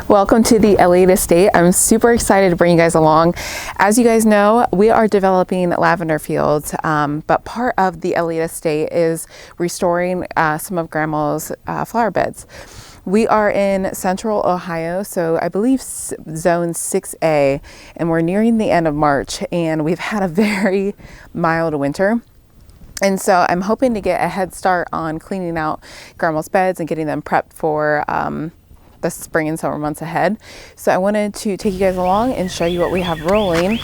Welcome to the Eliot estate. I'm super excited to bring you guys along. As you guys know, we are developing lavender fields, but part of the Eliot estate is restoring some of Grandma's flower beds. We are in central Ohio, so I believe zone 6A, and we're nearing the end of March, and we've had a very mild winter. And so I'm hoping to get a head start on cleaning out Grandma's beds and getting them prepped for the spring and summer months ahead. So I wanted to take you guys along and show you what we have rolling.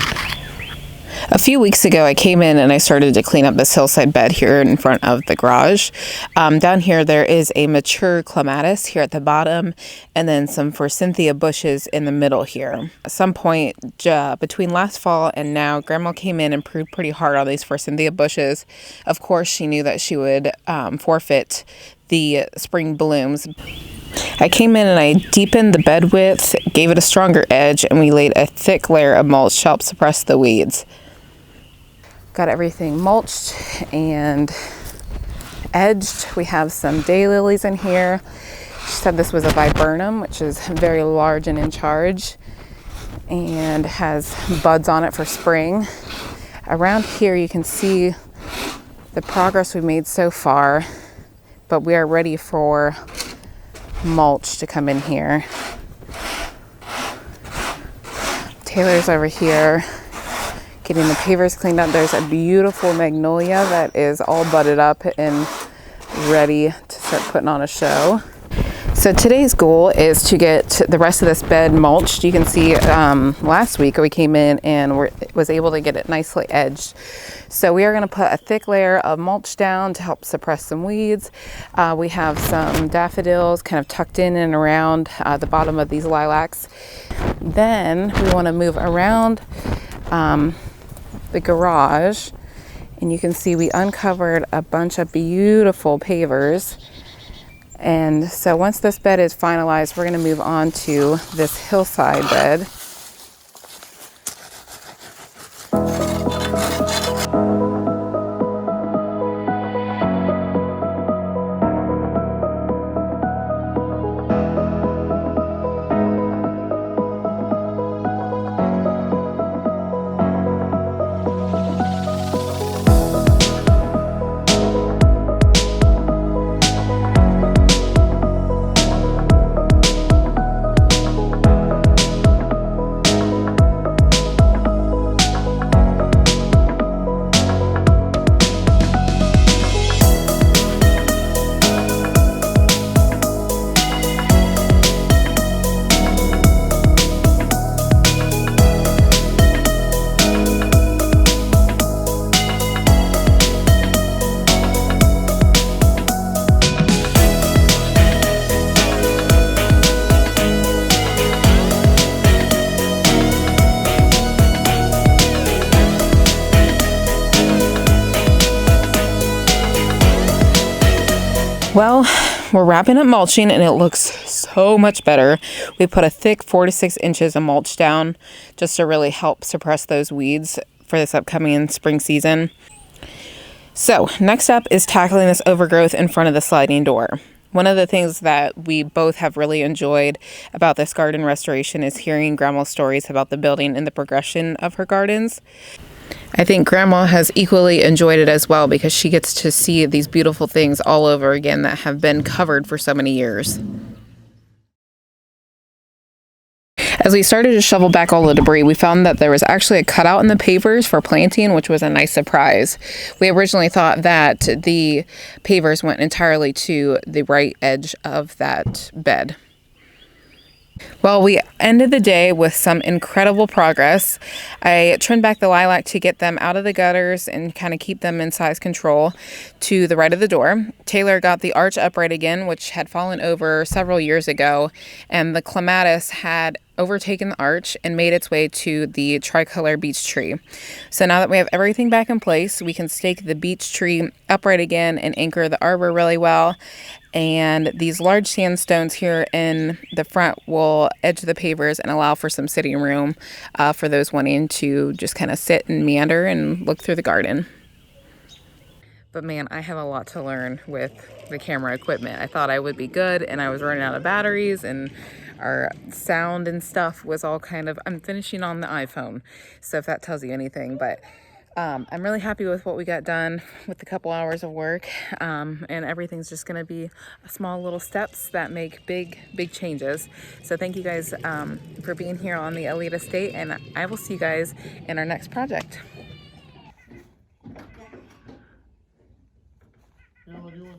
A few weeks ago, I came in and I started to clean up this hillside bed here in front of the garage. Down here, there is a mature clematis here at the bottom, and then some forsythia bushes in the middle here. At some point between last fall and now, Grandma came in and pruned pretty hard on these forsythia bushes. Of course, she knew that she would forfeit the spring blooms. I came in and I deepened the bed width, gave it a stronger edge, and we laid a thick layer of mulch to help suppress the weeds. Got everything mulched and edged. We have some daylilies in here. She said this was a viburnum, which is very large and in charge, and has buds on it for spring. Around here you can see the progress we've made so far, but we are ready for mulch to come in here. Taylor's over here getting the pavers cleaned up. There's a beautiful magnolia that is all budded up and ready to start putting on a show. So today's goal is to get the rest of this bed mulched. You can see last week we came in and was able to get it nicely edged. So we are going to put a thick layer of mulch down to help suppress some weeds. We have some daffodils kind of tucked in and around the bottom of these lilacs. Then we want to move around the garage, and you can see we uncovered a bunch of beautiful pavers. And so once this bed is finalized, we're going to move on to this hillside bed. Well, we're wrapping up mulching and it looks so much better. We put a thick 4 to 6 inches of mulch down just to really help suppress those weeds for this upcoming spring season. So next up is tackling this overgrowth in front of the sliding door. One of the things that we both have really enjoyed about this garden restoration is hearing Grandma's stories about the building and the progression of her gardens. I think Grandma has equally enjoyed it as well because she gets to see these beautiful things all over again that have been covered for so many years. As we started to shovel back all the debris, we found that there was actually a cutout in the pavers for planting, which was a nice surprise. We originally thought that the pavers went entirely to the right edge of that bed. Well, we ended the day with some incredible progress. I trimmed back the lilac to get them out of the gutters and kind of keep them in size control to the right of the door. Taylor got the arch upright again, which had fallen over several years ago, and the clematis had overtaken the arch and made its way to the tricolor beech tree. So now that we have everything back in place, we can stake the beech tree upright again and anchor the arbor really well. And these large sandstones here in the front will edge the pavers and allow for some sitting room for those wanting to just kind of sit and meander and look through the garden. But man, I have a lot to learn with the camera equipment. I thought I would be good and I was running out of batteries and our sound and stuff was all kind of, I'm finishing on the iPhone, so if that tells you anything. But I'm really happy with what we got done with a couple hours of work, and everything's just going to be small little steps that make big changes. So thank you guys for being here on the Eliot estate, and I will see you guys in our next project.